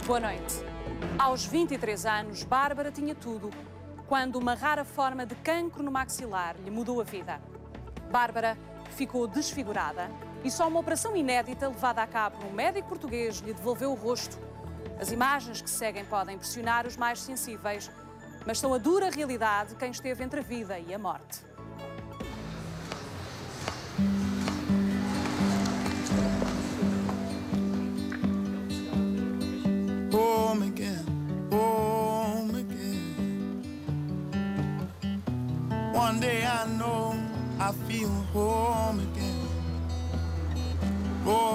Boa noite. Aos 23 anos, Bárbara tinha tudo quando uma rara forma de cancro no maxilar lhe mudou a vida. Bárbara ficou desfigurada e só uma operação inédita levada a cabo por um médico português lhe devolveu o rosto. As imagens que seguem podem impressionar os mais sensíveis, mas são a dura realidade de quem esteve entre a vida e a morte. Home again, home again. One day I know I feel home again.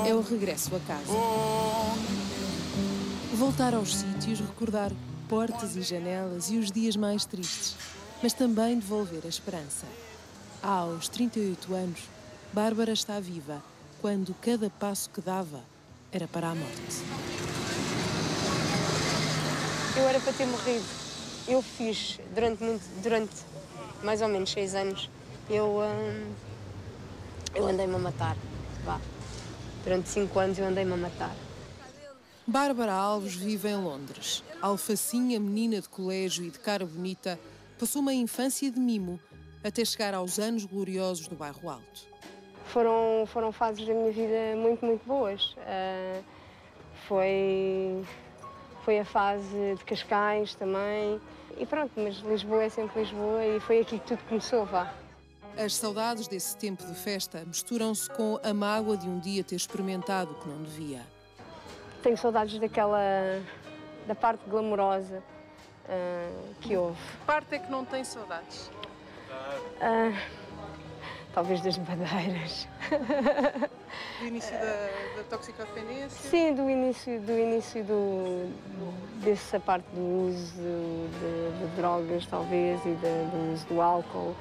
É o regresso a casa. Voltar aos sítios, recordar portas e janelas e os dias mais tristes, mas também devolver a esperança. Aos 38 anos, Bárbara está viva, quando cada passo que dava era para a morte. Eu era para ter morrido. Eu fiz durante mais ou menos 6 anos, eu andei-me a matar. Durante 5 anos eu andei-me a matar. Bárbara Alves vive em Londres. Alfacinha, menina de colégio e de cara bonita, passou uma infância de mimo até chegar aos anos gloriosos do Bairro Alto. Foram fases da minha vida muito, muito boas. Foi a fase de Cascais também. E pronto, mas Lisboa é sempre Lisboa e foi aqui que tudo começou, vá. As saudades desse tempo de festa misturam-se com a mágoa de um dia ter experimentado o que não devia. Tenho saudades da parte glamourosa que houve. Que parte é que não tem saudades? Talvez das badeiras. Do início da toxicodependência? Sim, do início dessa parte do uso de drogas, talvez, e do uso do álcool.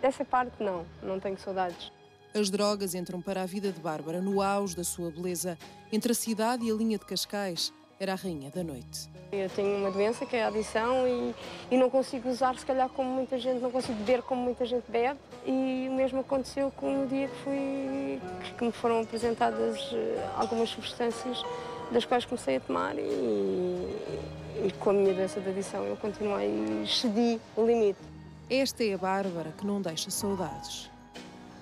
Dessa parte, não tenho saudades. As drogas entram para a vida de Bárbara no auge da sua beleza. Entre a cidade e a linha de Cascais, era a rainha da noite. Eu tenho uma doença que é a adição e não consigo usar, se calhar, como muita gente, não consigo beber como muita gente bebe. E o mesmo aconteceu com o dia que me foram apresentadas algumas substâncias das quais comecei a tomar e com a minha doença de adição eu continuei e excedi o limite. Esta é a Bárbara que não deixa saudades.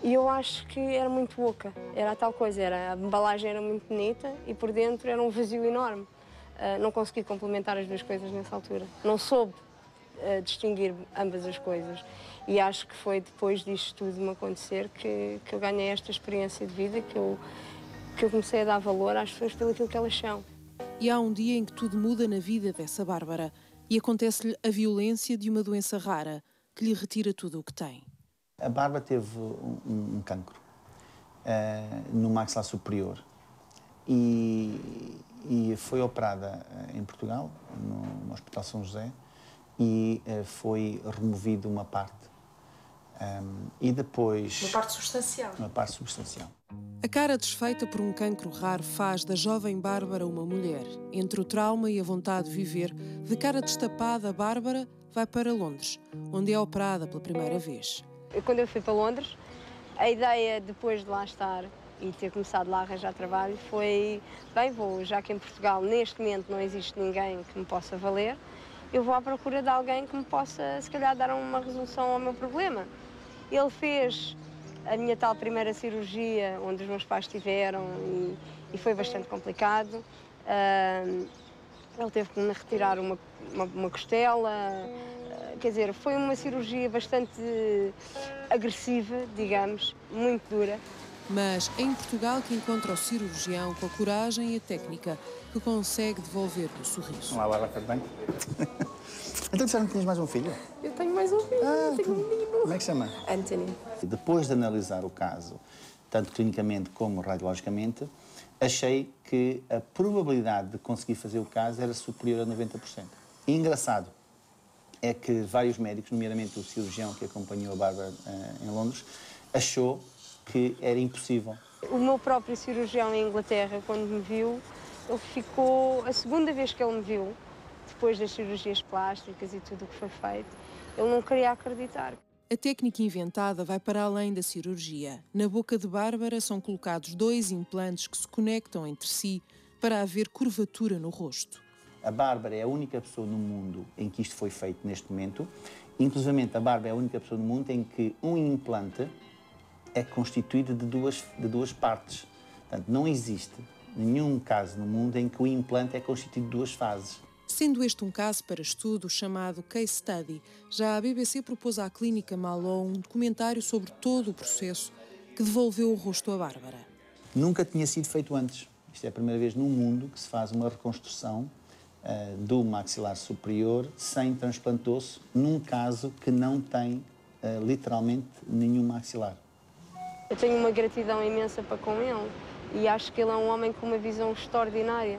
E eu acho que era muito oca, era a tal coisa, a embalagem era muito bonita e por dentro era um vazio enorme. Não consegui complementar as duas coisas nessa altura. Não soube distinguir ambas as coisas. E acho que foi depois disto tudo me acontecer que eu ganhei esta experiência de vida, que eu comecei a dar valor às pessoas pelo aquilo que elas são. E há um dia em que tudo muda na vida dessa Bárbara e acontece-lhe a violência de uma doença rara que lhe retira tudo o que tem. A Bárbara teve um cancro no maxilar superior e foi operada em Portugal, no Hospital São José, e foi removida uma parte. E depois... Uma parte substancial. Uma parte substancial. A cara desfeita por um cancro raro faz da jovem Bárbara uma mulher. Entre o trauma e a vontade de viver, de cara destapada, Bárbara vai para Londres, onde é operada pela primeira vez. Quando eu fui para Londres, a ideia, depois de lá estar e ter começado lá a arranjar trabalho, foi, já que em Portugal neste momento não existe ninguém que me possa valer, eu vou à procura de alguém que me possa, se calhar, dar uma resolução ao meu problema. Ele fez a minha tal primeira cirurgia, onde os meus pais estiveram, e foi bastante complicado. Ele teve que me retirar uma costela. Quer dizer, foi uma cirurgia bastante agressiva, digamos, muito dura. Mas é em Portugal que encontra o cirurgião com a coragem e a técnica que consegue devolver-lhe o sorriso. Olá, Bárbara, tudo bem? Então disseram que tinhas mais um filho? Eu tenho mais um filho, tenho um menino. Como é que se chama? Anthony. Depois de analisar o caso, tanto clinicamente como radiologicamente, achei que a probabilidade de conseguir fazer o caso era superior a 90%. E engraçado é que vários médicos, nomeadamente o cirurgião que acompanhou a Bárbara em Londres, achou que era impossível. O meu próprio cirurgião em Inglaterra, quando me viu, ele ficou, a segunda vez que ele me viu, depois das cirurgias plásticas e tudo o que foi feito, ele não queria acreditar. A técnica inventada vai para além da cirurgia. Na boca de Bárbara são colocados 2 implantes que se conectam entre si para haver curvatura no rosto. A Bárbara é a única pessoa no mundo em que isto foi feito neste momento. Inclusivamente, a Bárbara é a única pessoa no mundo em que um implante é constituído de duas partes. Portanto, não existe nenhum caso no mundo em que o implante é constituído de duas fases. Sendo este um caso para estudo chamado Case Study, já a BBC propôs à Clínica Maló um documentário sobre todo o processo que devolveu o rosto a Bárbara. Nunca tinha sido feito antes. Isto é a primeira vez no mundo que se faz uma reconstrução do maxilar superior sem transplante de osso, num caso que não tem literalmente nenhum maxilar. Eu tenho uma gratidão imensa para com ele e acho que ele é um homem com uma visão extraordinária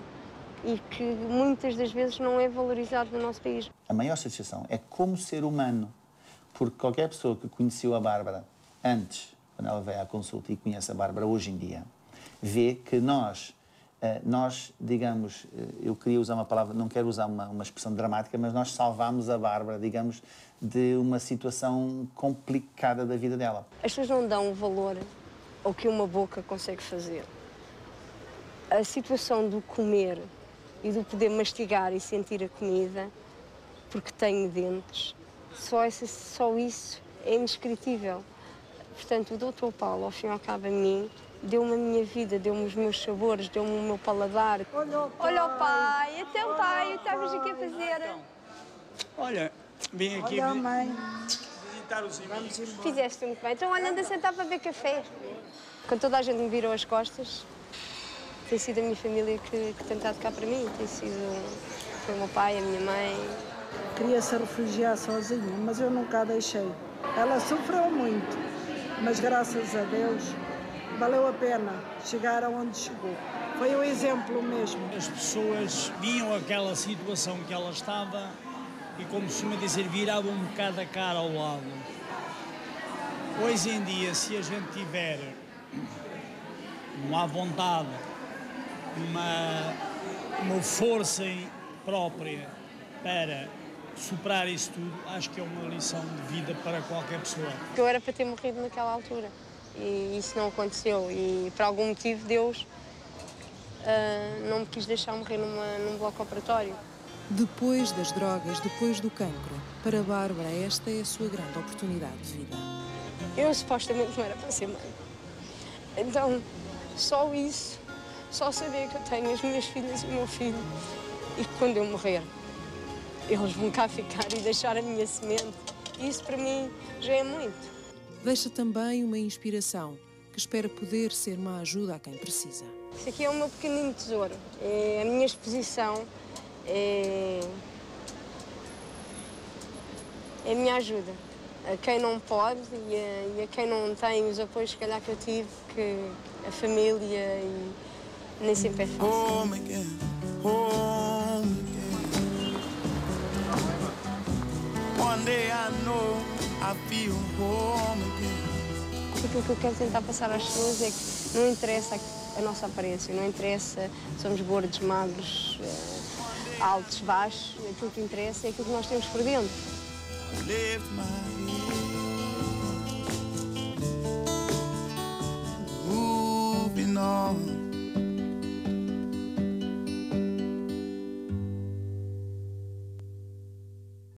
e que muitas das vezes não é valorizado no nosso país. A maior satisfação é como ser humano, porque qualquer pessoa que conheceu a Bárbara antes, quando ela veio à consulta e conhece a Bárbara hoje em dia, vê que nós, digamos, eu queria usar uma palavra, não quero usar uma expressão dramática, mas nós salvámos a Bárbara, digamos, de uma situação complicada da vida dela. As pessoas não dão o valor ao que uma boca consegue fazer. A situação do comer e do poder mastigar e sentir a comida, porque tenho dentes, só isso é indescritível. Portanto, o Dr. Paulo, ao fim e ao cabo, a mim, deu-me a minha vida, deu-me os meus sabores, deu-me o meu paladar. Olha o pai, até o pai, estavas aqui a fazer. Olha, vim aqui visitar os amigos. Fizeste muito bem. Então, olha, anda a sentar para beber café. Quando toda a gente me virou as costas, tem sido a minha família que tem estado cá para mim. Foi o meu pai, a minha mãe. Queria se refugiar sozinha, mas eu nunca a deixei. Ela sofreu muito, mas graças a Deus valeu a pena chegar aonde chegou. Foi o exemplo mesmo. As pessoas viam aquela situação que ela estava e, como costuma dizer, viravam um bocado a cara ao lado. Hoje em dia, se a gente tiver uma vontade, uma força própria para superar isso tudo, acho que é uma lição de vida para qualquer pessoa. Eu era para ter morrido naquela altura e isso não aconteceu e por algum motivo Deus não me quis deixar morrer num bloco operatório. Depois das drogas, depois do cancro, para Bárbara esta é a sua grande oportunidade de vida. Eu supostamente não era para ser mãe. Então, só isso, só saber que eu tenho as minhas filhas e o meu filho e que quando eu morrer, eles vão cá ficar e deixar a minha semente. Isso para mim já é muito. Deixa também uma inspiração que espera poder ser uma ajuda a quem precisa. Isso aqui é o meu pequenino tesouro. É a minha exposição, é a minha ajuda. A quem não pode e a quem não tem os apoios, se calhar, que eu tive, que a família, e nem sempre é fácil. Home again, home again. One day I know I feel home again. Aquilo que eu quero tentar passar às pessoas é que não interessa a nossa aparência, não interessa se somos gordos, magros, altos, baixos. Aquilo que interessa é aquilo que nós temos por dentro. Lift my